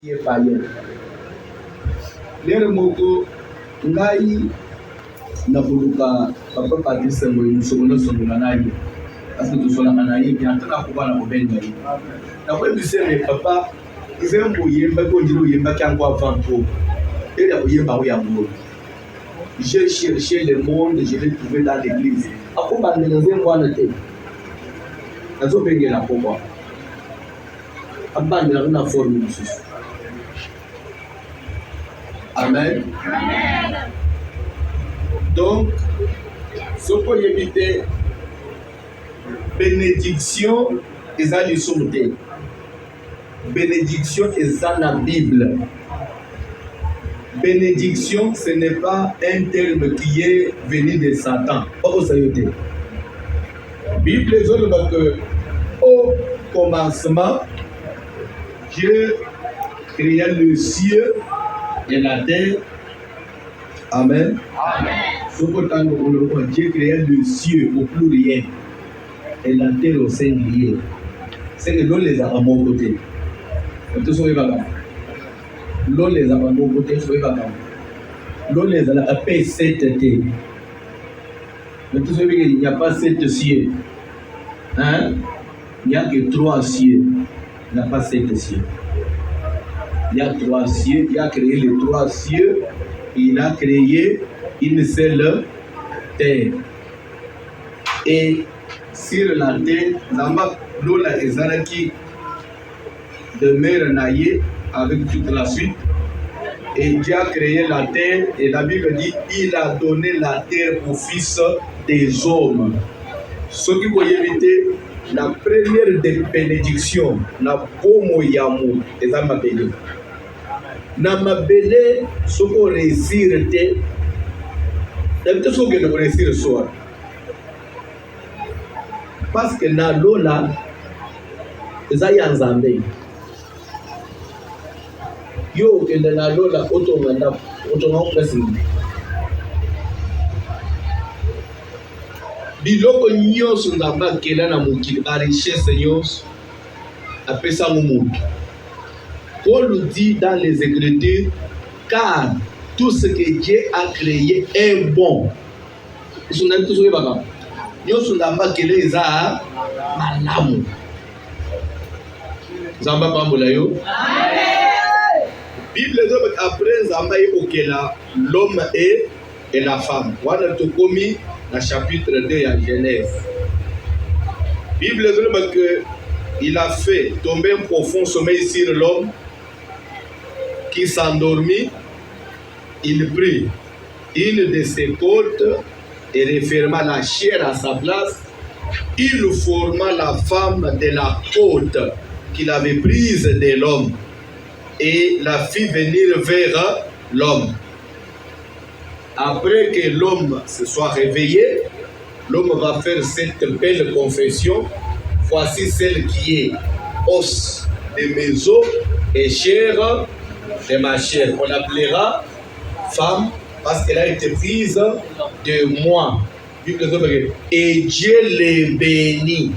qui est païen. Lere moko ngai na kuluka papa Patrice Ngoyi musongo songa naye parce que tosola naye bien tana ko bana ko benga yi na ko bisere papa izembo yemba ko ndiro yemba kyango avant tout et la yemba ya ngo j'ai cherché le monde, je l'ai trouvé dans l'église akoba ndenze mwana te nazo bengela pourquoi abandela na forme mususu. Amen. Amen. Donc, ce qu'on évite, bénédiction est dans les sommets. Bénédiction est dans la Bible. Bénédiction, ce n'est pas un terme qui est venu de Satan. La Bible dit que au commencement, Dieu créa le ciel et la terre. Amen. Amen. Dieu créa le ciel au pluriel et la terre au singulier. C'est que l'eau les a à mon côté. L'eau les a à mon côté. L'eau les a à paix cette terre. Mais tout ce qu'il n'y a pas sept cieux. Hein? Il n'y a que 3 cieux. Il n'y a pas 7 cieux. Il y a 3 cieux, il a créé les 3 cieux, il a créé une seule terre. Et sur la terre, Lola et Zaraki demeurent naïe avec toute la suite. Et Dieu a créé la terre, et la Bible dit il a donné la terre au fils des hommes. Ce qui vous éviter, la première des bénédictions, la pomo yamu, les âmes bénies. Na mabele soko réussir te d'habitude soko que réussir soir parce que na lola eza ya nzambe yo kende na lola otonga kukasinga biloko nyonso nzambe akela na mokili ba richesse nyonso apesa mu mutu. Paul dit dans les Écritures, car tout ce que Dieu a créé est bon. Bible après l'homme et la femme. Voilà tout commis dans chapitre 2 de Genèse. Bible que il a fait tomber un profond sommeil sur l'homme qui s'endormit, il prit une de ses côtes et referma la chair à sa place. Il forma la femme de la côte qu'il avait prise de l'homme et la fit venir vers l'homme. Après que l'homme se soit réveillé, l'homme va faire cette belle confession. Voici celle qui est os de mes os et chair de ma chair. On l'appellera femme parce qu'elle a été prise de moi. Et Dieu les bénit.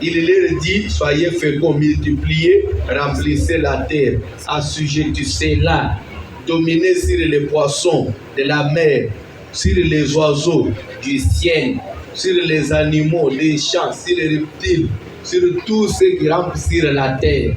Il leur dit, soyez féconds, multipliez, remplissez la terre, assujettissez-la, dominez sur les poissons de la mer, sur les oiseaux du ciel, sur les animaux, les champs, sur les reptiles, sur tout ce qui rampe sur la terre.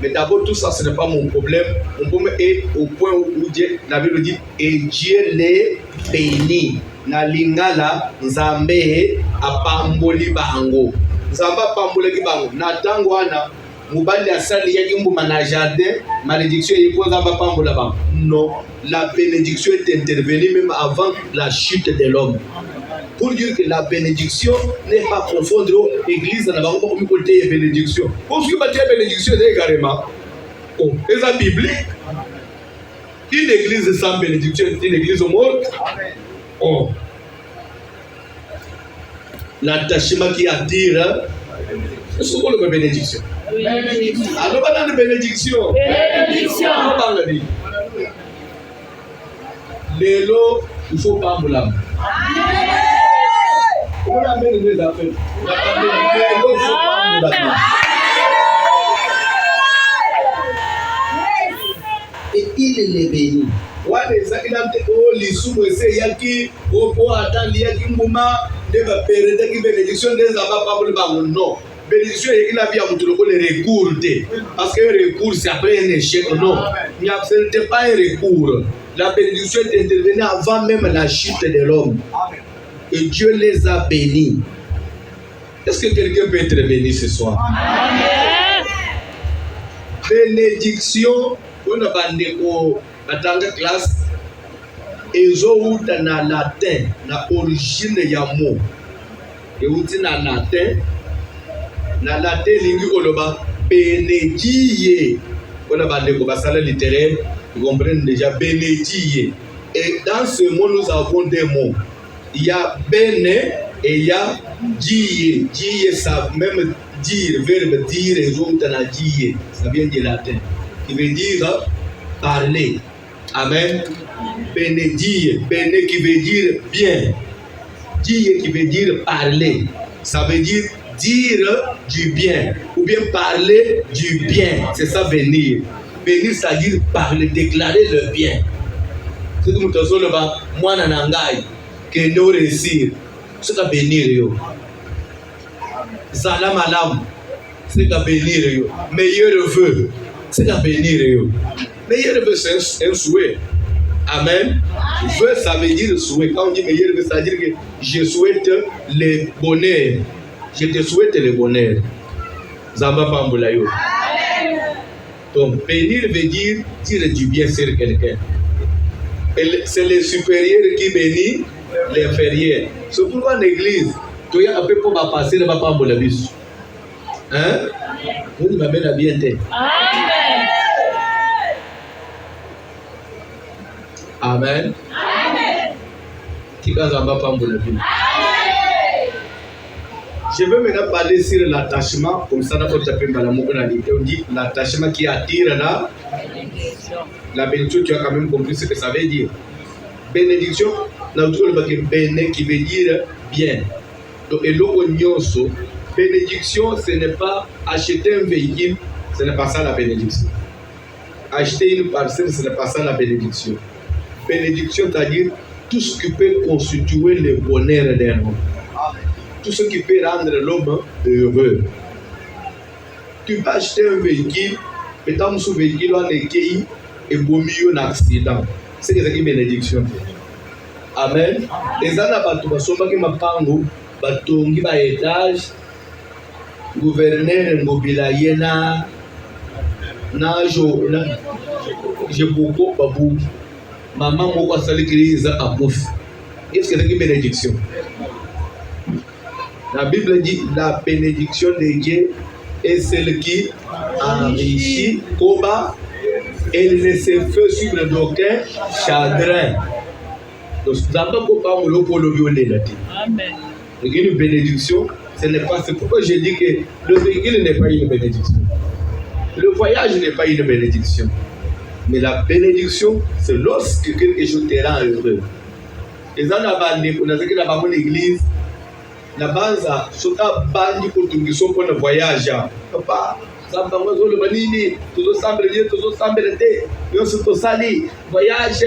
Mais d'abord, tout ça, ce n'est pas mon problème. Mon problème est au point où Dieu, la Bible dit, et Dieu les bénit. Na lingala, Nzambe apamboli bango. Nzambe apamboli bango. Na tango ana, mubali asali yaki mbuma na jardin, malédiction est pour Nzambe apambola bango. Non, la bénédiction est intervenue même avant la chute de l'homme. Pour dire que la bénédiction n'est pas confondre l'église dans la côté bénédiction. Pour ce qui est la bénédiction, c'est carrément. C'est la biblique. Une église sans bénédiction est une église morte. Oh. L'attachement qui attire, c'est ce qu'on appelle bénédiction. Alors, on a une bénédiction. Bénédiction. Les lots, il faut pas me l'amener. On a mis les affaires. il les bénit. Wana ezaki na lisumu ese yaki opo atandi yaki nguma de ba perete ki bénédiction des ababa ba non. Bénédiction yaki na via mutu le recours te. Parce que le recours c'est après un échec non. Il n'y a pas un recours. La bénédiction est intervenue avant même la chute de l'homme. Et Dieu les a bénis. Est-ce que quelqu'un peut être béni ce soir? Amen. Bénédiction, on a bandé au dans la classe, ils ont eu dans latin, na origine ya mot. Et où dit na latin, lingi koloba bénédier. On a bandé au bassin littéraire, ils comprennent déjà bénédier. Et dans ce mot, nous avons des mots. Il y a béné et il y a dier. Dier, ça même dire, verbe dire, et autres na dier. Ça vient du latin. Qui veut dire parler. Amen. Bénédier. Béné qui veut dire bien. Dier qui veut dire parler. Ça veut dire du bien. Ou bien parler du bien. C'est ça bénir. Bénir, ça veut dire parler, déclarer le bien. C'est comme tu as dit, moi, nanangai. Que nous réussir, c'est qu'à bénir yo. Salam alam, c'est qu'à bénir yo. Meilleur vœu, c'est qu'à bénir yo. Meilleur vœu, c'est un souhait. Amen. Vœu, ça veut dire souhait. Quand on dit meilleur vœu, ça veut dire que je souhaite le bonheur. Je te souhaite le bonheur. Zamba Pamboula yo. Donc, bénir veut dire du bien sur quelqu'un. C'est le supérieur qui bénit l'inférieur. C'est pourquoi l'église, tu as un peu pour passer de ma femme pour la bus. Hein? Vous m'avez la bien tête. Amen. Amen. Qui a un peu pour la bus. Je veux maintenant parler sur l'attachement, comme ça, on dit l'attachement qui attire la bénédiction. Tu as quand même compris ce que ça veut dire. Bénédiction, qui veut dire bien. Donc, bénédiction, ce n'est pas acheter un véhicule, ce n'est pas ça la bénédiction. Acheter une parcelle, ce n'est pas ça la bénédiction. Bénédiction, c'est-à-dire tout ce qui peut constituer le bonheur d'un homme. Tout ce qui peut rendre l'homme heureux. Tu peux acheter un véhicule, mais dans ce véhicule, on est qui et beau milieu d'un accident. C'est ce qui est bénédiction. Amen. Les gens qui m'appellent, batongi ba étage, gouverneur ngobilaye na je beaucoup babou. Maman moko asali crise à pouf. Qu'est-ce que c'est une bénédiction? La Bible dit la bénédiction de Dieu est celle qui enrichit Koba. Elle ne se fait suivre d'aucun chagrin. Donc, amen. Une bénédiction, ce n'est pas. C'est pourquoi je dis que le véhicule n'est pas une bénédiction. Le voyage n'est pas une bénédiction. Mais la bénédiction, c'est lorsque quelque chose te rend heureux. Et ça, on a dit dans l'église, la base, c'est un bandi pour tout le monde pour le voyage. Papa, ça va le banini, tout ça semble dire, tout ça semble être. Yo se to sali, voyage.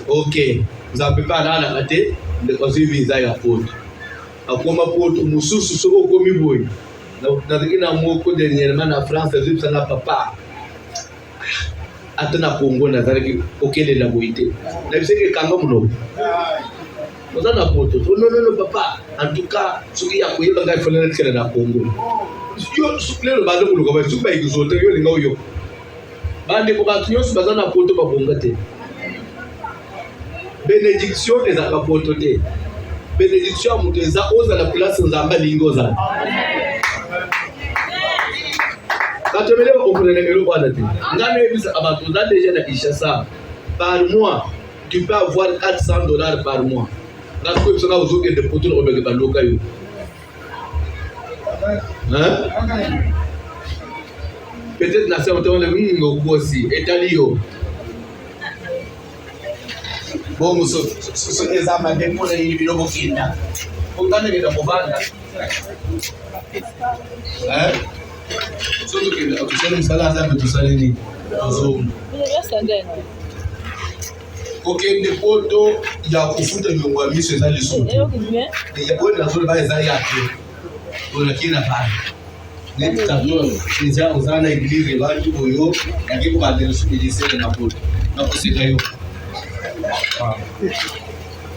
Ok, vous avez pas là la tête, de conseil visa ya poto. Akoma poto mususu soko komi boy. Na tikina moko dernièrement na France, zip sana papa. Atana Congo na zaraki okele la boité. Na biseke kanga muno. Oza na poto. Non papa, en tout cas, ce qui a koyé banga il fallait être na Congo. Yo souple le bando ko ba soupe ba izote yo linga yo. Bande ko ba nyonso baza na poto ba bonga te. Bénédiction les a poto te. Bénédiction mutu eza oza la place nzamba lingo za. Quand tu me lèves au premier le roi de déjà na Ishasa par mois, tu peux avoir $400 par mois. Là, tu peux avoir des poteaux au milieu de l'occasion. Peut-être que c'est un peu de aussi. Italio. Bon, ce que ça m'a fait pour les vidéos au final. Pourquoi ne pas vendre? Surtout que le salaire, ça peut tout ça. kokende poto ya kufuta nyongo ya miso eza lisusu oyo nazoloba eza yake olakina pale eza ozala na eglize bantu oyo yake kokandela su ministere na poto nakoseka yo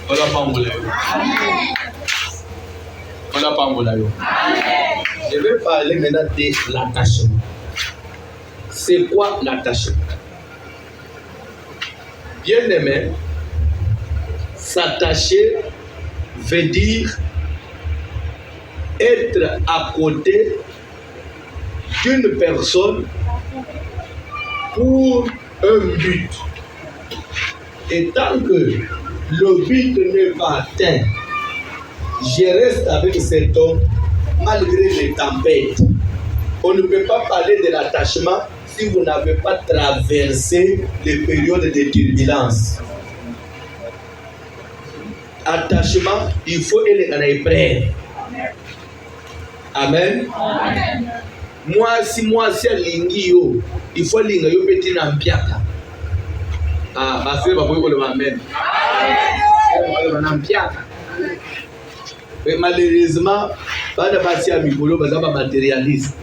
olapambola yo olapambola yo. Je vais parler maintenant de l'attachement. C'est quoi l'attachement? Bien-aimé, s'attacher veut dire être à côté d'une personne pour un but. Et tant que le but n'est pas atteint, je reste avec cet homme malgré les tempêtes. On ne peut pas parler de l'attachement si vous n'avez pas traversé les périodes de turbulence. Attachement, il faut aller en épreuve. Amen. Amen. Moi si alingi yo, il faut linga yo petit na mpiaka. Ah, parce que baboy ko le amen. Amen. Na mpiaka. Mais malheureusement, bana basi ya mikolo baza ba matérialiste.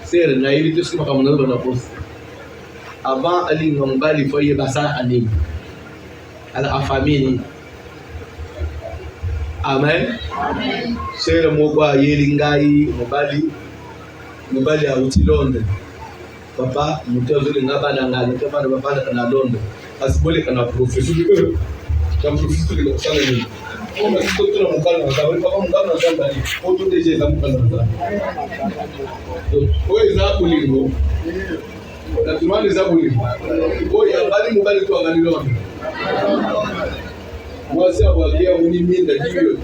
C'est na yeli tout ce que makamona bana pose. Avant alinga mbali foye basa ani. Ala famille. Amen. Amen. C'est le mot quoi yelingai mobali a uti Londres. Papa mutozo ngaba na ngani kama na papa na Londres. Asibole kana professeur comme professeur de sana ni. Kama siko tuna mukana na sababu papa mukana na zamba ni. Oto deje za mukana na zamba. Wewe za kulingo. Na tumani za kulingo. Oya bali mubali tu angani Londres. Mwasi awakia uniminda hivyo.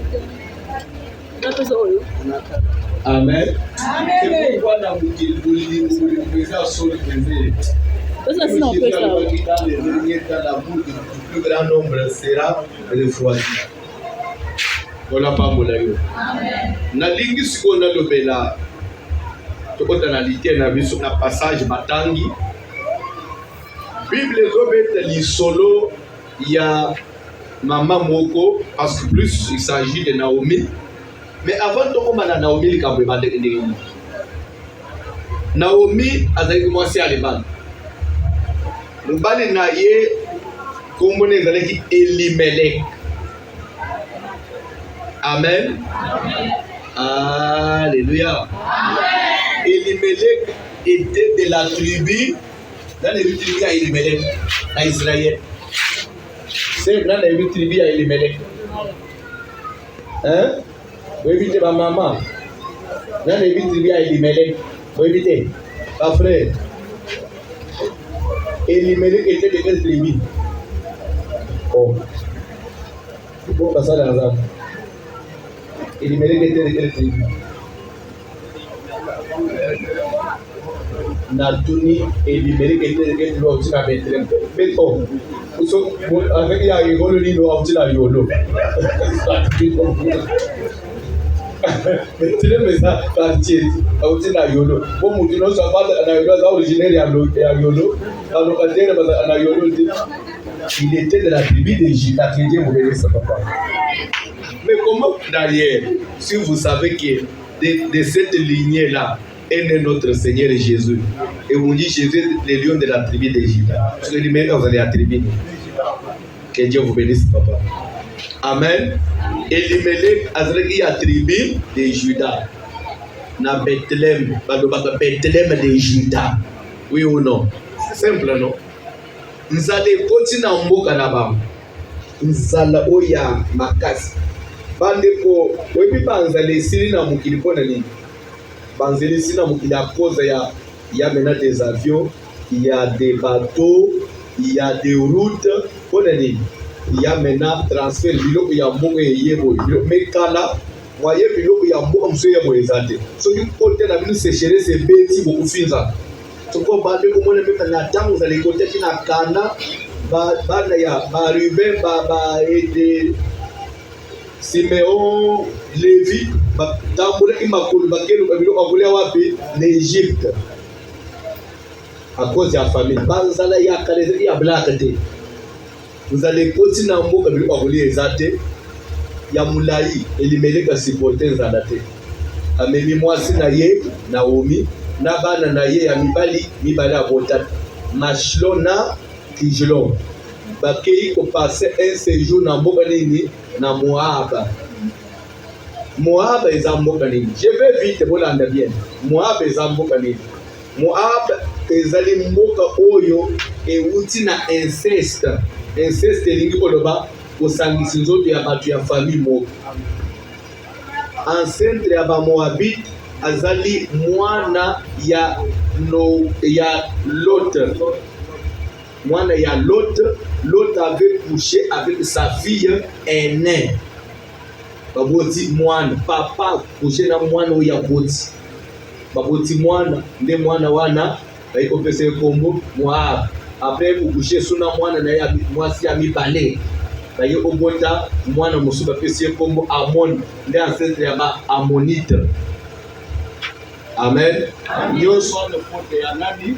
Amen. C'est pourquoi dans le plus grand nombre sera refroidi. Voilà pas mon avis. Nalingi siko na lobela. Tokota na lité na biso na passage batangi. Bible ezobeta lisolo ya Maman Moko, parce que plus il s'agit de Naomi. Mais avant de commencer Naomi, il y a des Naomi a commencé à l'éban. Le ban est naïe, comme on est avec Elimelech. Amen. Alléluia. Elimelech était de la tribu, dans les tribus à Elimelech, à Israël. C'est dans les tribus à Elimelech. Hein? Vous évitez ma maman. Dans les tribus à Elimelech. Vous évitez. Pas frère. Elimelech était de quelle tribu? Oh. Pourquoi pas ça dans la Elimelech était de quelle tribu? Natuni Elimelech était de quelle tribu? Aussi à Bethléem. Mais oh. Avec ya rigolo ni lo auti la yolo. Tile mesa quartier auti la yolo. Bo mutu no sa pas na yolo za originaire ya yolo. Alors quand il est na yolo il était de la tribu de Juda, que Dieu vous bénisse papa. Mais comment derrière si vous savez que de cette lignée là est né notre Seigneur Jésus. Et on dit Jésus, le lion de la tribu de Juda. Parce que lui-même, vous allez attribuer. Que Dieu vous bénisse, papa. Amen. Elimelech Azraki a tribu de Juda. Na Bethléem. Bethléem de Juda. Oui ou non? C'est simple, non? Nous allons continuer à mboka na bam. Nous allons oya makasi. Bandeko, wepi banzale sili na mukili pona nini? Banzeli sina mukili à cause il y a maintenant des avions, il y a des bateaux, il y a des routes. Il y a maintenant transfert bilo ya mbongo yebo mais kala voyez bilo ya mbongo mso yebo ezate so du côté na bino sécherer c'est beti beaucoup finza to ko ba de ko mona meta na tangu za le côté kina kana ba na ya ba Ruben ba et Simeon Lévi ba tambula imakulu ba kelo ba bilo ba kulia wapi l'Égypte à cause de la famille. Banzala ya kalezi ya blakate. Vous allez continuer à mboka biliko akoli ezate ya mulai elimeleka sipote nzalate. Amemi mwasi na ye Naomi na bana na ye ya mibali abota Machlon na Kijlon. Bakei ko passer un séjour na mboka nini na Moab. Moab eza mboka nini? Je vais vite bolanda bien. Moab eza mboka nini? Moab ezali mboka oyo euti na inceste. Inceste elingi koloba kosangisa nzoto ya bato ya famille moko. Ancêtre ya Bamoabite azali mwana ya Lot. Mwana ya Lot. Lot avait couché avec sa fille aînée. Baboti mwana papa couché na mwana oya boti. Baboti mwana nde mwana wana baiko pese kombo Moab. Après couché suna mwana na ya mwasi ya mibale. Baye obota mwana musuba pese kombo Amon nde ancêtre ya ba Amonite. Amen. Nyonso le fonte ya nani?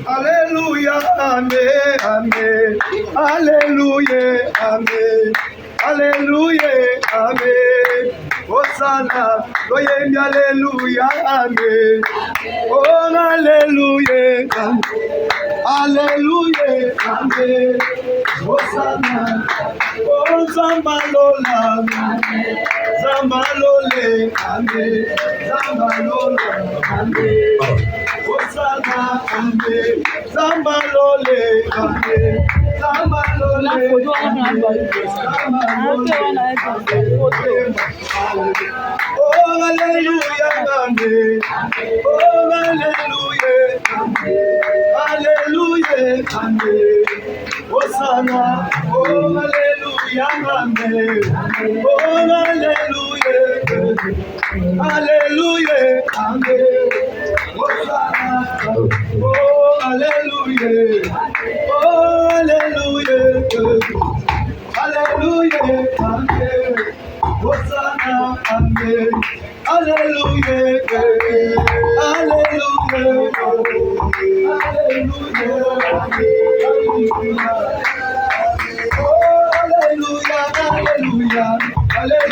Alléluia, amen, amen. Alléluia, amen. Alléluia, amen. Hosanna, loyembi, alléluia, amen. Oh, alléluia, amen. Alléluia, amen. Hosanna, oh, Zambalola, Zambalole, amen. Zambalola, amen. Hosanna, amen. Zambalole, amen. Zambalole, oh, hallelujah, amen. Oh, hallelujah, hallelujah, amen. Hosanna, oh, hallelujah, amen. Oh, hallelujah, hallelujah, amen. Hosanna, oh, hallelujah, oh, hallelujah, hallelujah, amen. Hosanna, amen. Hallelujah, hallelujah, hallelujah, oh, hallelujah, hallelujah, hallelujah,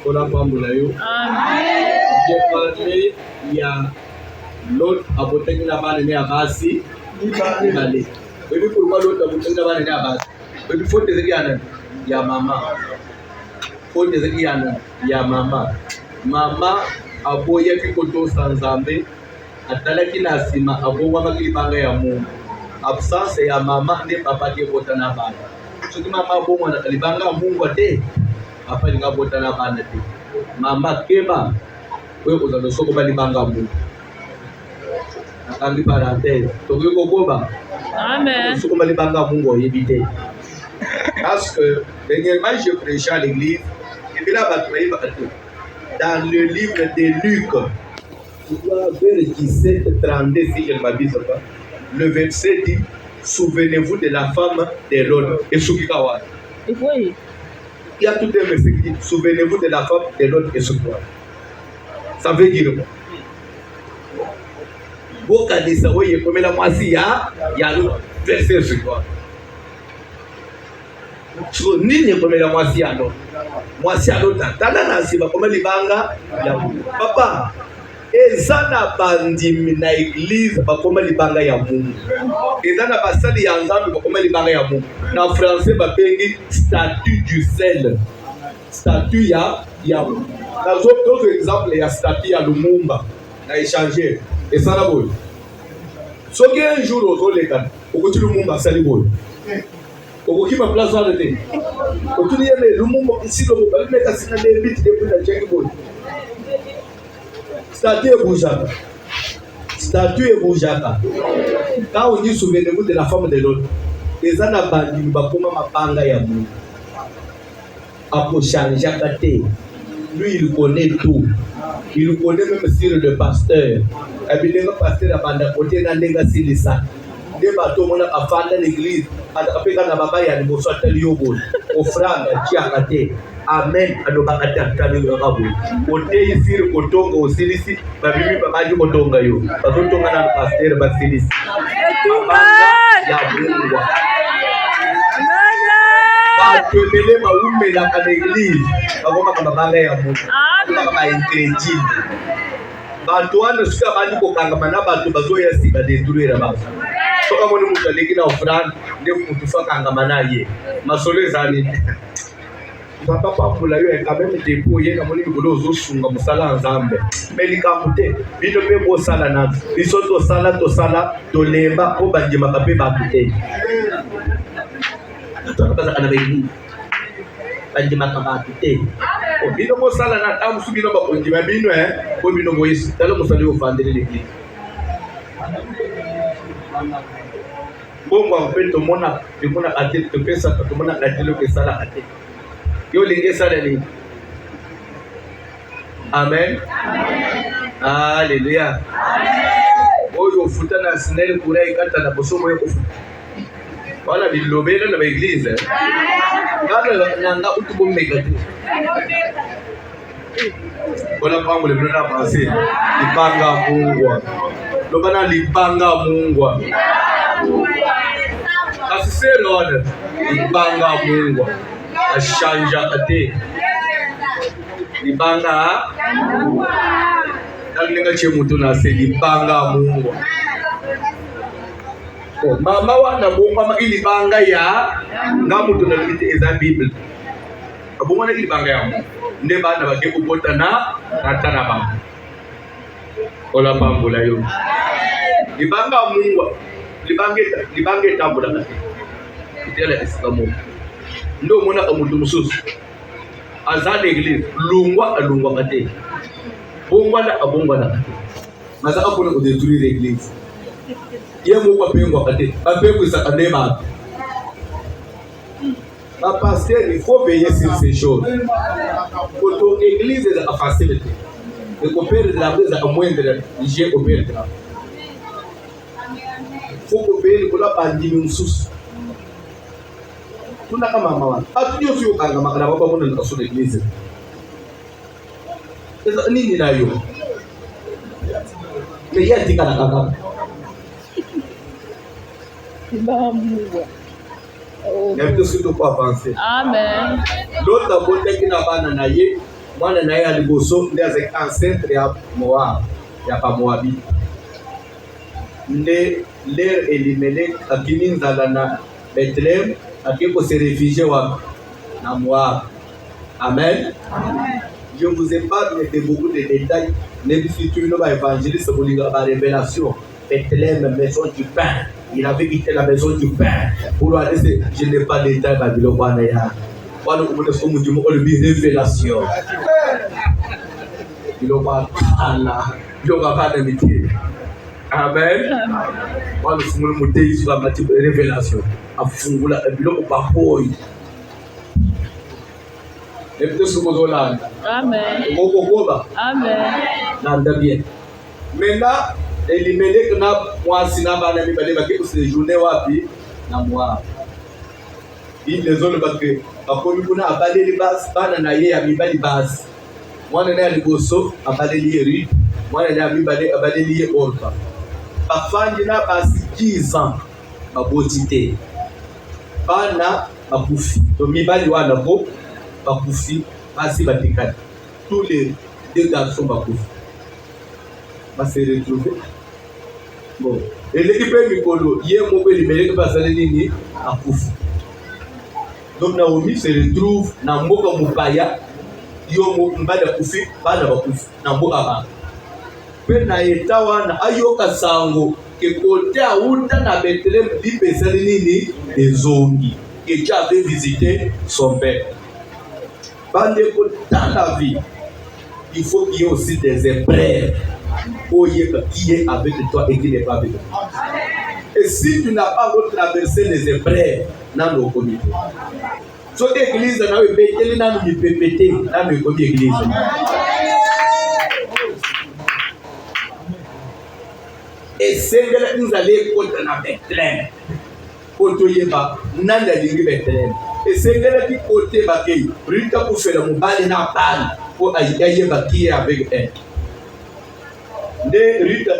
Pour la femme, j'ai parlé, il y a l'autre à côté de la balle à Bassi, il va aller. Et puis pour moi, l'autre à côté de la balle à Bassi. Et puis il faut te dire, il y a maman. Il faut te dire, il y a maman. Maman a boyé puis koto sans zambe. Atalaki na sima abongwa makilibanga ya Mungu. Absence ya mama ne papa ke bota na bana. Soki mama bongwa na kalibanga ya Mungu te, papa linga bota na bana te. Mama keba we kozalo soko balibanga ya Mungu. Akangi parenthèse. Toki kokoba. Amen. Soko balibanga ya Mungu oyebi te. Parce que dernièrement je prêchais à l'église et puis là dans le livre de Luc, vers 17, 32, si je ne m'abuse pas, le verset dit souvenez-vous de la femme d'Hérode et Soukikawa. Et oui. Il y a tout un verset qui dit souvenez-vous de la femme d'Hérode et Soukikawa. Ça veut dire quoi? Bokadisa oye comme la moisi il y a le verset Soukikawa. So nini comme la moisi alors? Moisi alors tata na siba comme libanga ya papa. Eza na bandimi na église bakoma libanga ya Mungu. Eza na basali ya nzambe bakoma libanga ya Mungu. Na français babengi statut du sel. Statut ya na d'autres exemples ya statut ya Lumumba na échanger. Et ça na boy. Soki un jour ozoleka okoti Lumumba sali boy. Okoki ma place à l'été. Okoti yele Lumumba ici le boy meka sina de bit de pour check boy. Statue et boujaka. Quand on dit souvenez-vous de la femme de l'autre, les ana bandi bakoma mapanga ya Mungu. Apo changeaka te. Lui il connaît tout. Il connaît même sur le pasteur. Abilenga pasteur abanda côté na ndenga silisa. Nde bato mona afanda l'église, atapeka na baba ya liboso atali yobo. Ofranga chiaka te. Amen. Alobaka tatali ngabo. Kote isiri kotonga osilisi babimi babandi kotonga yo. Bazotonga na pasteur basilisi. Ya Mungu. Batwebele maume la l'église. Bakoma kabanga ya Mungu. Bakoma incrédule. Bato wana suka bandi kokanga na bato bazoya siba détruire baba. Soka moni mutu aleki na ofrande nde mutu faka ngamana ye. Masolo ezali. Papa pambula yo quand même dépôt yenga moni bikolo ozosunga musala nzambe. Mais likambo te bino pe bo sala na biso to sala tolemba po bandima kape bakute. To kaza kana beyi. Bandima kabakute. O bino mo sala na tamu su bino ba kondima bino ko bino mo yisi talo musali yo fandele l'église. Bongo en fait to mona ate to pesa to mona ate lo ke sala ate. Yo linge salani. Amen. Alléluia. Oyo futa na sinele kura ikata na bosomo yo kufuta. Wala bilobela na église. Ngala nanga utubo megati. Wala pango le blona passer. Lipanga Mungu. Lobana lipanga Mungu. Kasi se Lord. Lipanga Mungu. Ashanja ate libanga nalinga chemutu na se libanga Mungu. Oh mama wana bomba ma ilibanga ya ngamutu na lite eza Bible abomba na ilibanga ya Mungu nde bana bake kubota na ratana ba ola pambula yo libanga Mungu libanga tambula na itela islamu. Ndo mona amuntu mususu azana église alungwa kate bongwa na kate masaka pona ko détruire l'église yemo kwa pengwa kate apengwa sakane ba pasteur il faut veiller sur ces choses pour ton église est facilité et coopérer de la base à moindre j'ai coopérer faut coopérer pour la bandi mususu. Tuna kama mama atuyo sio kanga makala baba mwana na kasoro église. Eza nini nayo? Me yati kana kanga. Il y a tout ce qui peut avancer. Amen. L'autre côté qui n'a pas nanaye, moi nanaye à l'Iboso, il y a des ancêtres et à Moab, il n'y a pas Moabit. L'air éliminé à Kininzalana, Bethlehem, à qui peut se réfugier à Moab. Amen. Je vous épargne de beaucoup de détails. Les futurs évangélistes, vous lisez la révélation. Bethléem, maison du pain. Il avait quitté la maison du pain. Pour aller, je n'ai pas de détails. Révélation. Il n'y aura pas d'amitié. Amen. Moi, nous sommes montés sur la matière de révélation. À Fungula, et puis là, on va voir. Et puis, ce qu'on a. Amen. Amen. Nanda bien. Maintenant, il me dit que moi, si n'a pas d'amis, il va dire que c'est journée wapi na moi. Il les autres parce que après nous on a abalé les bases, pas na yé ami bali base. Moi on a les gosso, abalé les rues, moi on a ami abalé les orpa. Parfois il n'a pas 10 ans ma beauté. Pas na bakufi. Donc mi bali wana bo bakufi,asi batikana. Tous les deux garçons bakufi. Va se retrouver. Bon. Et l'équipe Mikolo, hier, mon père, il m'a dit que ça allait à Kouf. Donc, Naomi se retrouve dans Moka Moukaya, Yomo Mbada Koufi, Bada Kouf, dans Moka. Puis, na etawa na ayoka sango, que côté à Outa na Bethlehem, dit Pessalini, des zombies, que tu avais visité son père. Dans la vie, il faut qu'il y ait aussi des épreuves. Qui est avec toi et qui n'est pas avec toi. Et si tu n'as pas traversé les épreuves dans nos comités, so l'église n'a pas été dans nos PPT, dans nos comités église. Et c'est que nous allons contre la Bethléem. Contre Yéba, n'a pas de Bethléem. Et c'est que qui côté Bakay, Rita pour faire le mobile n'a pas pour aïe qui est avec elle. De Rita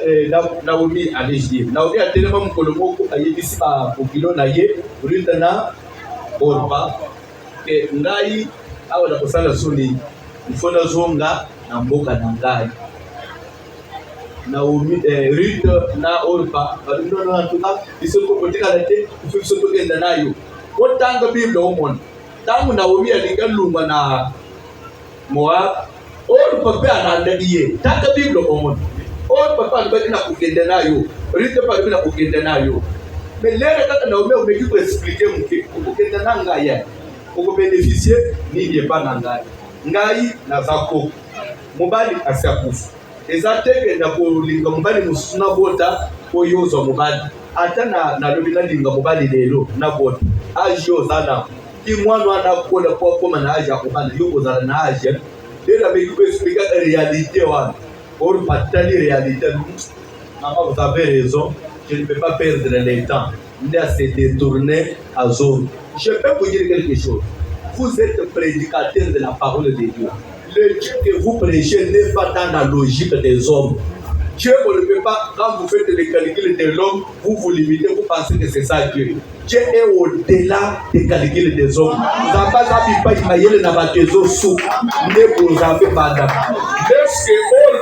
Naomi a dit Naomi a tellement kolomoko ayebisi ba popilo na ye Rita na Orpa ke ngai awa na kosala soni ifona zonga na mboka na ngai Naomi Rita na Orpa balindo na tuka isoko kotika late ifisoko kenda nayo otanga Biblia omona tangu Naomi alinga lumba na Moab Orpa pe anandadiye tanga Biblia omona Oh, papa, nous allons vous aider nayo. Rite pas nous vous aider nayo. Mais là, quand Naomi on me dit pour expliquer vous aider nangaya. Pour bénéficier, ni n'est pas nangaya. Ngai na zako. Mobali asiakufa. Ezateke na kulinga mobali musuna bota koyozo mobali. Ata na lobina linga mobali lelo na bota. Ajo zana. Ki mwana anakola kwa koma na aja kubana yuko zana na aja. Là, mais vous expliquer la réalité wana. Or, pas la réalité, maman, vous avez raison, je ne peux pas perdre le temps. Il a se détourner à zone. Je peux vous dire quelque chose. Vous êtes prédicateur de la parole de Dieu. Le Dieu que vous prêchez n'est pas dans la logique des hommes. Dieu ne peut pas, quand vous faites les calculs de l'homme, vous vous limitez, vous pensez que c'est ça Dieu. Dieu est au-delà des calculs des hommes. Vous n'avez pas imaginé dans votre maison sous, mais vous avez pas d'âme. Lorsque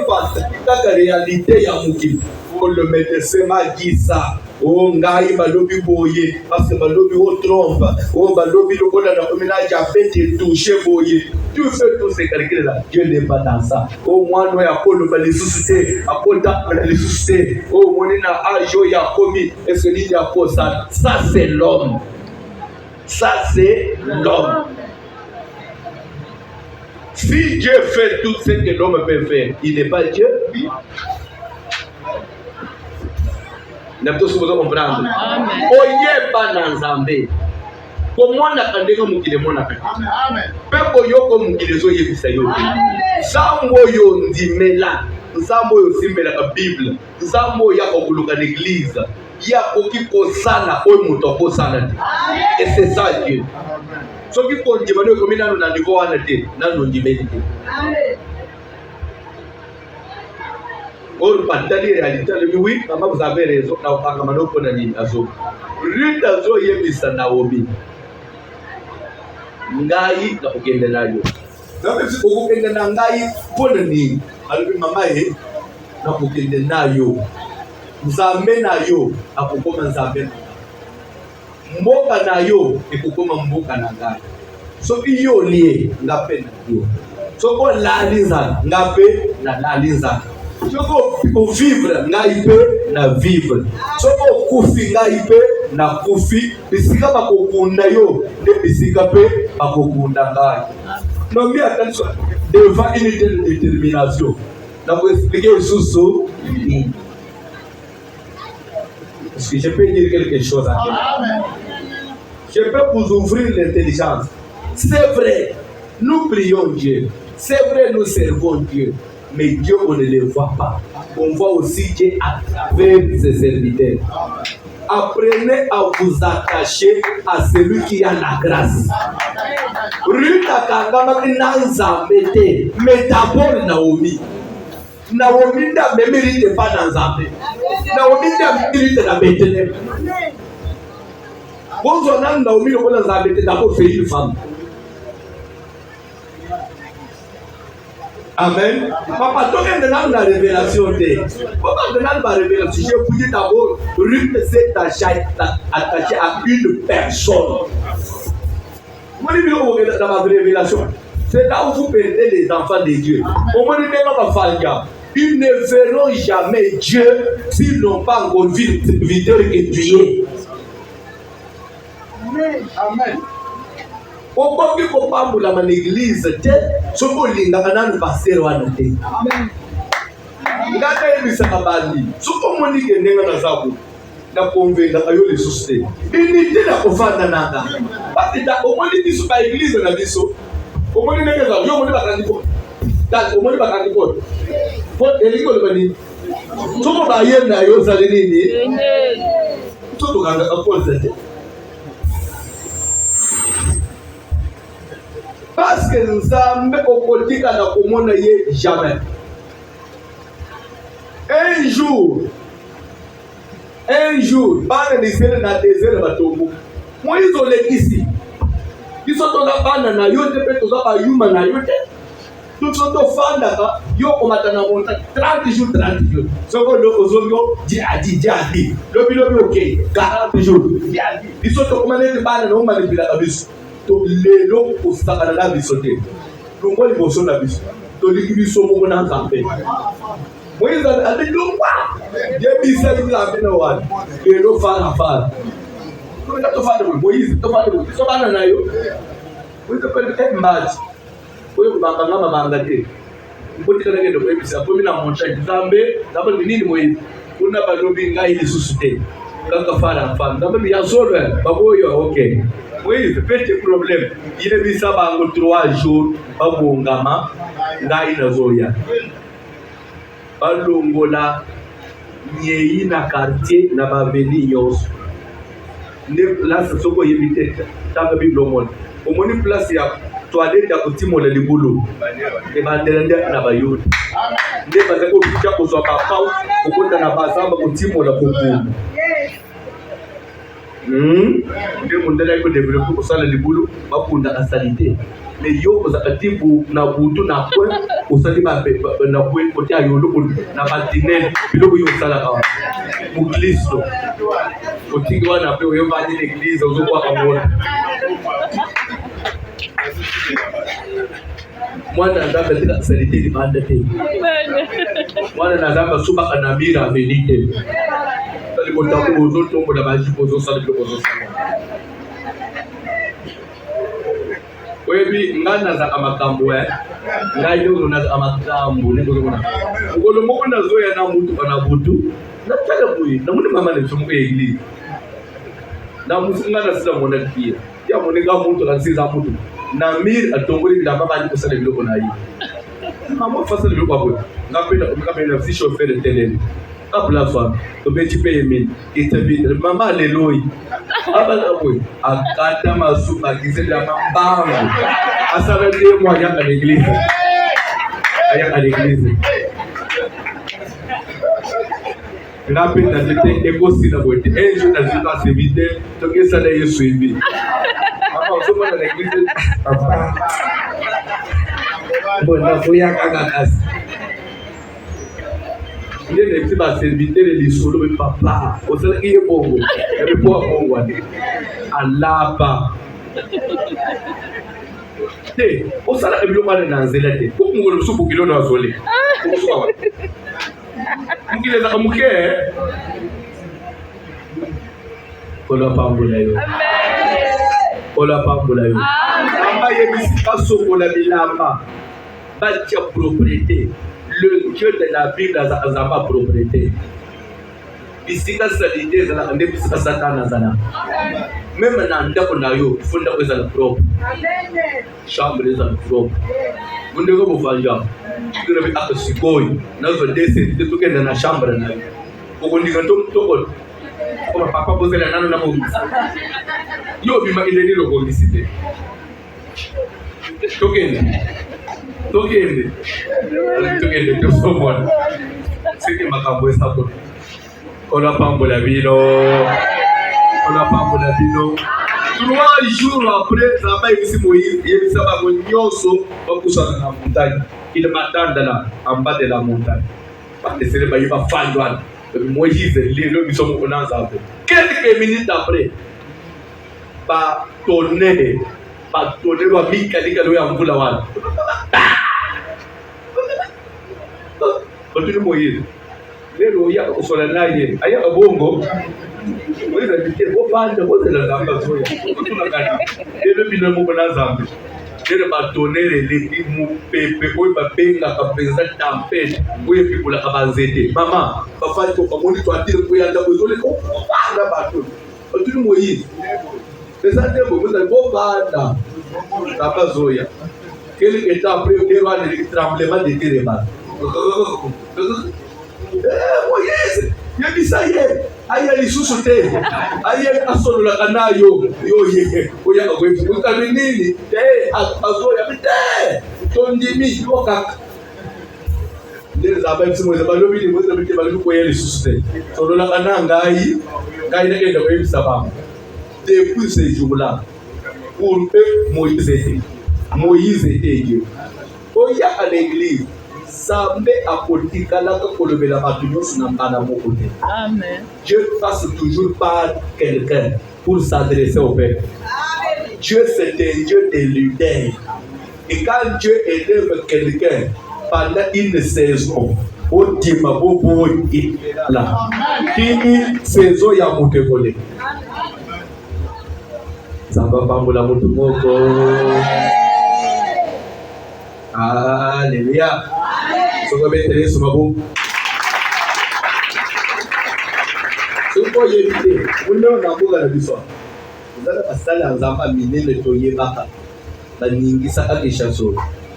on passe, la réalité, il y a un qui le médecin m'a dit ça. Oh, ngai balobi boye, parce que balobi au trompe. Oh, balobi le bon dans le ménage a fait toucher boye. Tout ce tous ces calculs là, Dieu n'est pas dans ça. Oh, moi, nous avons le les susciter, à les susciter. Oh, mon ina ajo ya komi, et ce qu'il y a pour ça. Ça, c'est l'homme. Ça, c'est l'homme. Si Dieu fait tout ce que l'homme peut faire, il n'est pas Dieu. N'a pas tout comprendre. Oye pas Nzambe. Comment on a entendu que mukile mona pe? Amen. Pepo yoko mukile zo yebisa yo. Zambo yo ndimela. Zambo yo simbela ka Bible. Zambo ya kokuluka l'église. Ya kokiko sana oyo muto ko sana. Et c'est ça Dieu. So ki ko ndimano ko mina na ndiko wana te, na no ndimeli te. Amen. Or, patali réalité, oui, maman, vous avez raison. Na upangamano kuna nini azo. Rita zo yebisa Naomi. Ngai na kugenda nayo. Na bisi kugenda na ngai pona nini? Alibi mama ye na kugenda nayo. Nzambe nayo akukoma nzambe. Mboka nayo ikukoma mboka na ngai. So iyo liye ngape na yo. So ko lalinza ngape na lalinza. Soko vivre ngaipe na vivre. Soko kufi ngaipe na kufi. Bisika bakokunda yo de bisika pe bakokunda ngai. Non mais attention devant une telle détermination. Na vous expliquer sous est-ce que je peux dire quelque chose à Amen. Je peux vous ouvrir l'intelligence. C'est vrai, nous prions Dieu. C'est vrai, nous servons Dieu. Mais Dieu, on ne le voit pas. On voit aussi Dieu à travers ses serviteurs. Apprenez à vous attacher à celui qui a la grâce. Mais d'abord Naomi. Naomi ne mérite pas dans Zambé. Naomi ne mérite la Bethléem. Bonjour, Naomi ne Zambé d'abord c'est une femme. Amen. Papa, toi, tu as la révélation. Papa, tu as la révélation. Je vous dis d'abord, Ruth s'est attachée à une personne. Moi, je dis dans ma révélation. C'est là où vous perdez les enfants de Dieu. Au moins, ils ne verront jamais Dieu s'ils n'ont pas encore vu le vidéo que tu es. Amen. Okoki kopambula na l'église te soko lingaka nanu pasteur wana te. Amen. Ngaka ebisaka bandi. Soko moni kendenga na zabu. Na konvenga ayo le susté. Unité na kofanda nanga. Parce que omoni biso ba église na biso. Omoni nenge za yo moni bakandi ko. Dan omoni bakandi ko. Po elingo le bani. Soko ba yenda yo za nini? Soko kanga apoza te. Parce que nous sommes au côté de la commune jamais. Un jour, pas de désert dans le désert bateau. Moi ils ont les ici. Ils sont dans la bande na yo te peut tous pas yuma na yo te. Tout sont au fond là, yo komata na montagne 30 jours. Soko le ozongo jadi. Le bilo ok 40 jours. Jadi. Ils sont au commander de bande na manipula kabisa. Lelo osaka na biso te longo liboso na biso toliki biso moko na nzambe moïse alilongwa yebisa nzambe na wana lelo fala komeka tofanda moïse tofanda biso bana na yo moïse pele mbati oyo kubanga mabanga te mpotika na ngendo kwebisa pomi na montagne nzambe nzambe nini moïse kuna balobi ngai lisusu te kaka fala nzambe ya zolo baboyo okay. Oui, petit problème. Il est mis ça pendant 3 jours. Babongama, ngai na zoya. Balongola, nyei na quartier na baveni yos. Ne place soko yebite tanga biblomon. Omoni place ya toilette ya kutimo le libulu. E bandelende na bayudi. Ne bazako bicha ko so papa ko na bazamba kutimo la kokumu. Ndio mundela iko develop kusala libulu bakunda asalite le yo ozakatibu na butu na kwe usali ba na kwe kote ayo na batinel biloko yo sala ka mu Kristo otigwa na pe yo bani l'église ozokwa kamona mwana ndamba tika asalite di banda te mwana ndamba suba kanamira venite tali botaku ozotombo na baji ozosala biloko ozosala webi ngana za amakambo ngai yo na amakambo ne bozona ngolo moko na zoya na mutu bana butu na tala boyi na muni mama ne somo egli na musinga na sila mona kia ya moni ga mutu na sisa mutu na mir atongoli bila mama ni kusala biloko na yi mama fasala biloko abo ngapenda si chauffeur de télé abla fa to beti pe min itabi mama leloi abala boy akata masuka kizela mambango asala ndiye mwa yanga l'église aya à l'église Rapide dans l'été, écossais la beauté. Un jour, dans une passe éviter, donc ça l'a suivi. Après, on se voit dans l'église. Bon, la fouille à Kagakas. Il y a des petits serviteurs de l'issue, mais papa, on sait qu'il est bon. Il est bon. Allah ba. Hey, on sait que le mal est dans zéla. Pourquoi on le soupe qu'il a zolé? Pourquoi? Mungkin ada kamu ke? Kola pambulayo. Kola pambulayo. Amba yebisi kaso kola bilamba. Batia propriété. Le Dieu de la Bible a ma propriété. Ici, quand ça dit, c'est la ndepisi Satan zana. Même dans ndako na yo, funda ko zala propre. Chambre zala propre. Munde ko bofanja. Kira bi akasikoi. Na zo dese de tukenda na chambre na yo. Ko ndika toko. Ko papa bozela nana na mo. Yo bi ma ile ni lo ko visiter. Tokende to someone. Siki makambo esapo. Kola pambola bino. 3 jours après, ça va ici Moïse, il s'est pas nyonso pour pousser dans la montagne. Il m'attend là, en bas de la montagne. Pas de célébrer, il va faire Moïse, nous sommes au Nazaré. Quelques minutes après, pas tonner, wa mika lika ya mvula wala. Continue Moïse. Lelo ya kusola naye, aya abongo. Moïse a dit que bande boze la zamba zoya. Kutuna kati. Lelo bino mo na zambe. Lelo ba tonner les mu pepe oyi ba benga ka penza tempête. Oyi pipula ka banzete. Mama, papa ko kamoni to atire ko yanda ko zole ko. Na ba to. Continue Moïse. Les adeptes vous avez beau banda. Zamba zoya. Quelques temps après, il y a un tremblement de terre. Moïse, il a dit ça y est. Aïe, il est sous-sauté. Aïe, il a sonné la canaille. Yo, yé. Oya, vous avez dit, azoya, mais ton demi, yo, kak. Les abeilles, si vous avez dit, vous avez dit, vous avez dit, sous-sauté. Sonné la canaille, gaïne, gaïne, ça depuis ce jour-là, pour eux, Moïse était Dieu. Oya à l'église, Sambe a politique là que le bel abattement n'a pas dans mon côté. Amen. Dieu passe toujours par quelqu'un pour s'adresser au Père. Dieu c'est un Dieu de leader. Et quand Dieu élève quelqu'un pendant une saison, au Timabo il est là. Une saison il y a mon décollé. Samba pambola mutu moko. Alléluia. Soko betele sumabo. Soko yebite. Muno na mboga na biso. Uzala basala nzamba minene toyebaka. Baningisa ka kishaso.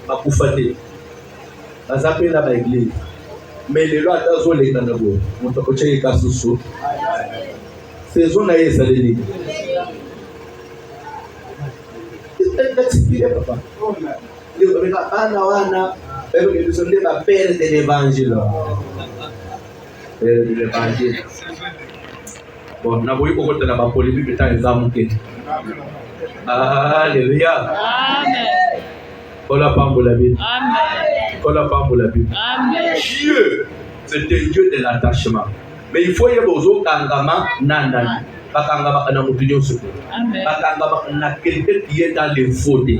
Bakufate. Bazapela ba église. Mais les lois d'azo les kanabo. Muto koche kasusu. Saison na yesa leli. Papa. Nous sommes des pères de l'évangile. Père de l'évangile. Bon, nous avons eu beaucoup de polémique de temps examen. Alléluia. Amen. Kola pambola bi. Amen. Kola pambola bi. Amen. Dieu, c'est un Dieu de l'attachement. Mais il faut y avoir un kangama nandani. Bakangama na mutunion suku. Bakangama na quelqu'un qui est dans le faudé.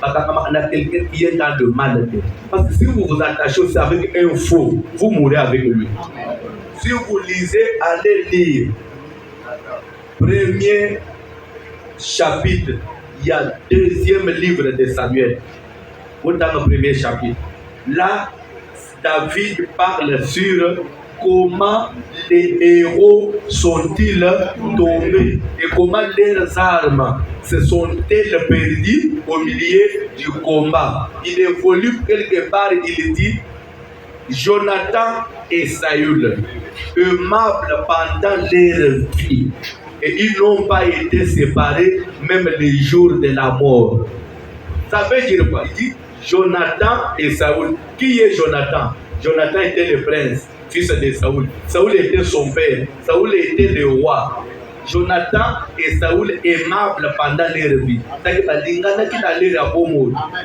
Bakangama na quelqu'un qui est dans le malade. Parce que si vous vous attachez aussi avec un faux, vous mourrez avec lui. Si vous lisez, allez lire. Premier chapitre, il y a deuxième livre de Samuel. Dans le premier chapitre. Là, David parle sur comment les héros sont-ils tombés et comment leurs armes se sont-elles perdues au milieu du combat. Il évolue quelque part, il dit Jonathan et Saül, aimables pendant leur vie, et ils n'ont pas été séparés même les jours de la mort. Ça veut dire quoi? Il dit Jonathan et Saül. Qui est Jonathan? Jonathan était le prince, fils de Saoul. Saoul était son père. Saoul était le roi. Jonathan et Saoul aimables pendant leur vie.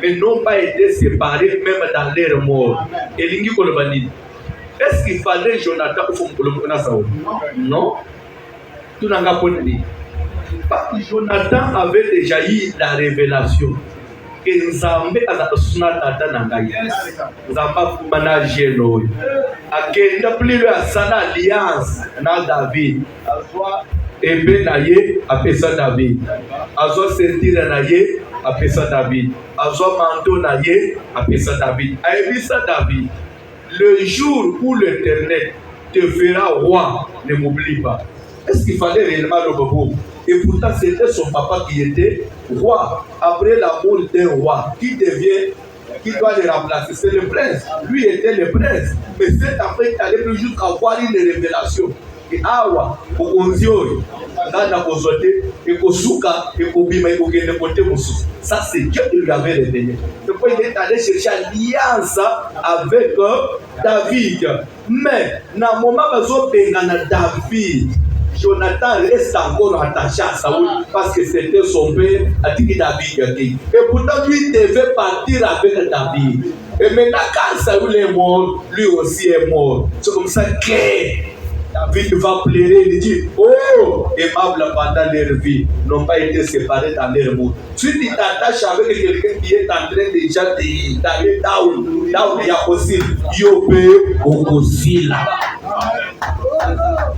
Mais n'ont pas été séparés même dans leur mort. Est-ce qu'il fallait Jonathan pour Saoul? Non. Tout n'a pas dit. Parce que Jonathan avait déjà eu la révélation que Nzambe azakosuna tata nangai. Nzamba kumana jeno. Akenda plus le asana alliance na David. Ebe na ye apesa David. Azo sentire na ye apesa David. Azo manteau na ye apesa David. Aebisa David. Le jour où l'Éternel te fera roi, ne m'oublie pas. Est-ce qu'il fallait réellement le bobo? Et pourtant, c'était son papa qui était roi. Après la mort d'un roi, qui doit le remplacer? C'est le prince. Lui était le prince. Mais cet après, il allait plus jusqu'à avoir une révélation. Et awa, pour Onzio, Nana Kozote, et Kosuka, et Kobima, et Kogene Kote Moussou. Ça, c'est Dieu qui lui avait révélé. Donc, il est allé chercher alliance avec David. Mais, dans le moment où il a David, Jonathan reste encore attaché à Saoul parce que c'était son père, a dit que David. Et pourtant, lui devait partir avec David. Et maintenant, quand Saoul est mort, lui aussi est mort. C'est comme ça que David va pleurer. Il dit, oh, aimables pendant leur vie, n'ont pas été séparés dans leur mort. Si tu t'attaches avec quelqu'un qui est en train déjà d'aller down, il y a aussi Yopé aussi là.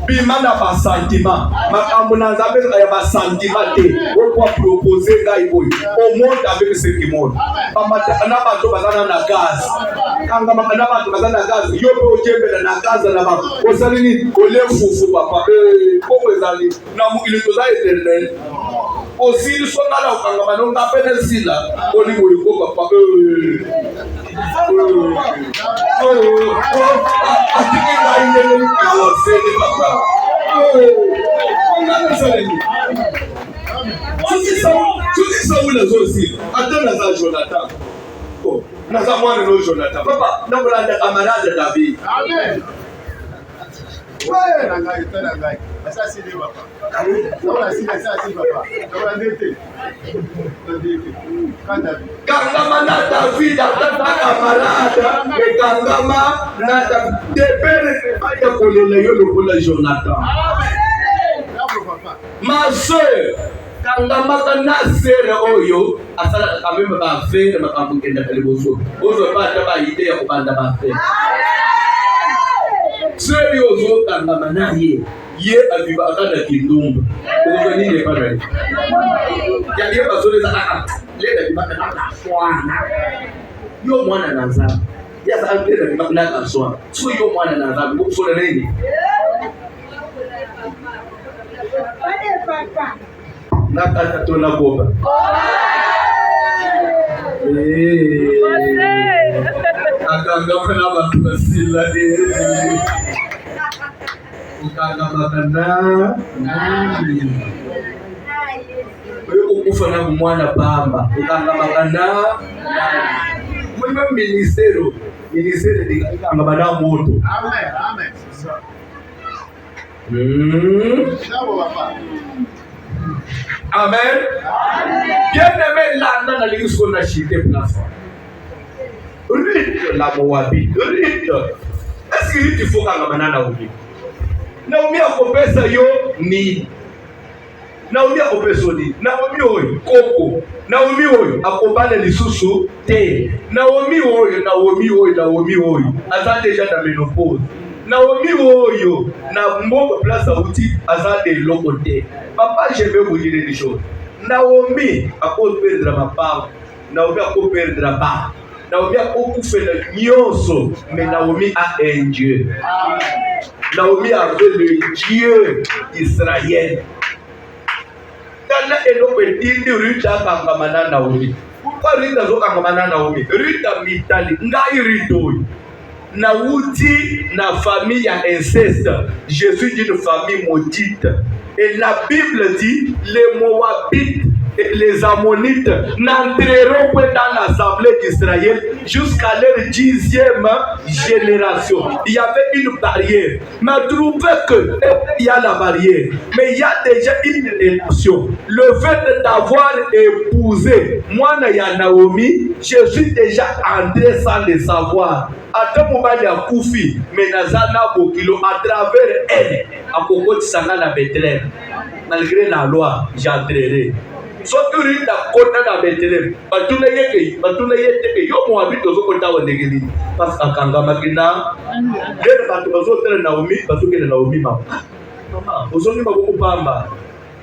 Bimana ba sentiment, makamuna zabe ya ba sentiment te, on peut proposer ngai boy. On monte avec ce qui monte. Pamata na ba to bazana na gaz. Kanga makana ba to bazana na gaz. Yo pe ojembe na gaz na ba. Osali ni kole fufu papa. Ko ezali na mu ile to za eternel. Aussi so na la kanga ba no ngapene sila. Oni mo ko papa. Tuzi Saoul aussi. Attends na Jonathan. Oh, na za mwana no Jonathan. Papa, na mulanda camarade David. Amen. Ouais, nangai. Ça c'est des papa. Ça c'est papa. Ça ndete. Kangama na David atata camarade, et kangama na depere ya kolela yo lokola Jonathan. Amen. Ma sœur, kangama kana sere oyo asala quand même ba faire makambo kenda kaliboso. Ozo pa ta ba idée ya kubanda ba faire. Seri ozo kangama na ye abiba akada kindumba. Ozo ni le pana. Ya ye bazole za leda bimaka na swana. Yo mwana naza. Ya sa leda bimaka na swana. So yo mwana naza ngo kusona nini? Nakata tona boba. Akanga na bantu basila ukanga makana nani ukufana kumwana pamba ukanga makana nani ministero dikanga bana moto. Amen. C'est ça. Amen. Bien-aimé, là, dans l'église qu'on a chité place. Rite la Moabite. Rite. Est-ce que Rite il faut qu'on a Naomi? Naomi a coupé ça yo ni. Naomi a coupé ça ni. Naomi oyo koko. Naomi oyo a coupé les sous te. Naomi oyo. Aza déjà dans ménopause. Naomi oyo na mboka place outi aza de lokote. Papa, je vais vous dire des choses. Naomi a perdre ma part. Naomi a perdre la part. Naomi a fait le nyonso, mais Naomi a un Dieu. Naomi avait le Dieu d'Israël. Dans le petit Ruth a kangamana Naomi. Pourquoi Ruth a kangamana Naomi? Ruth a mitali ngai Ruth. Naouti na famille à inceste. Je suis d'une famille maudite. Et la Bible dit les Moabites les Ammonites n'entreront pas dans l'assemblée d'Israël jusqu'à leur 10e génération. Il y avait une barrière. Mais trouvez qu'il y a la barrière. Mais il y a déjà une relation. Le fait d'avoir épousé moi, Naomi, je suis déjà entré sans le savoir. À ce moment, il y a Koufi, mais Nazana Bokilo, à travers elle, à Kokot Sangana Bethlehem. Malgré la loi, j'entrerai. Surtout la côte de Bethlehem. Batuna yeke, yo Moabit aux Okota ou Negeli. Parce qu'à Kangamakina, les Batozotel Naomi, Batuke Naomi, maman. Aujourd'hui, ma beaucoup pamba.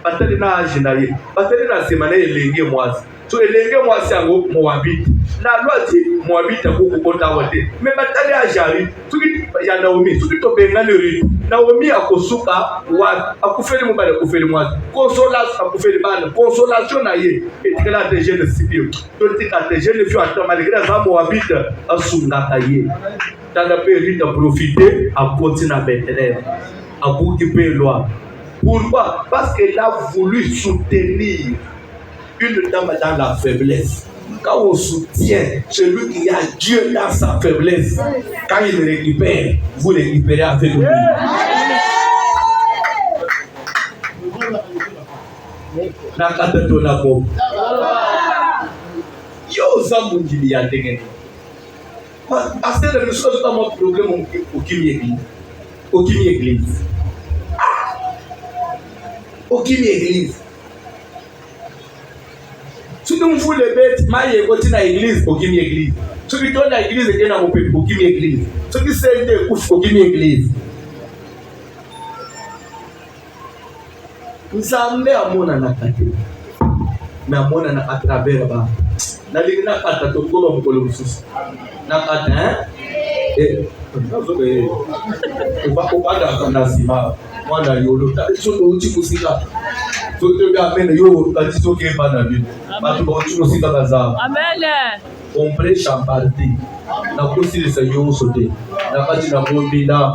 Batali na ajinaye. Batali na semane elenge mwasi. So elenge mwasi yango Moabit. La loi dit Moabit akoko kota wote. Mais batali ajari. Tuki ya Naomi, tuki to bengale ri. Naomi akosuka wa akufeli mobale akufeli mwasi. Consolation akufeli bana. Consolation na ye. Etikela te jeune sipio. To tika te jeune fio ata malgré ça Moabit asunga kaye. Tanda pe rita profiter à continuer à Bethlehem. À bouquer loi. Pourquoi? Parce qu'elle a voulu soutenir une dame dans la faiblesse. Quand on soutient celui qui a Dieu dans sa faiblesse, quand il récupère, vous récupérez avec lui. Parce que le chose dans mon problème, aucune église. Aucune église. Si nous voulons les bêtes, maille côté na église, aucune église. Si nous donne la église et na mon peuple, aucune église. Si nous sommes des couches, aucune église. Nous sommes à mon anakate, mais à mon à travers bas. Na ligna kata to kolo mkolo mususu. Na kata hein? Eh, on va pas dans la cima. Mwana yolo soto uchi kusika soto ga mene yo kati soke bana bi batu ba uchi kusika kaza amen compre champarti na kusiri sa yo sote na kati na bombi na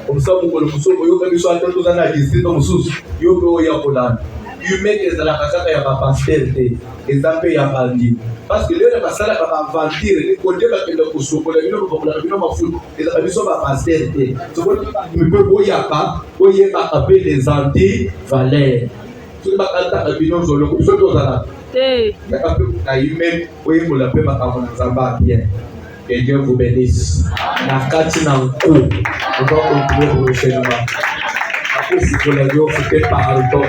umsamu ko musoko yo kabiso atatu zana distrito mususu yo ko ya kolana you make ezala kasaka ya pasteur te ezampe ya bandi parce que le basala ba vantir ni côté ba kende kusoko la bino ba bino mafuta ezala biso ba pasteur te so ko me pe boya pa boye ba appeler les anti-valeurs tout ba kanta bino zolo ko so to zala te ya ka pe na yume boye mo la pe ba ka bona zamba bien. Que Dieu vous bénisse. Na kati na nko on va continuer le prochainement. Après si vous l'avez fait par le temps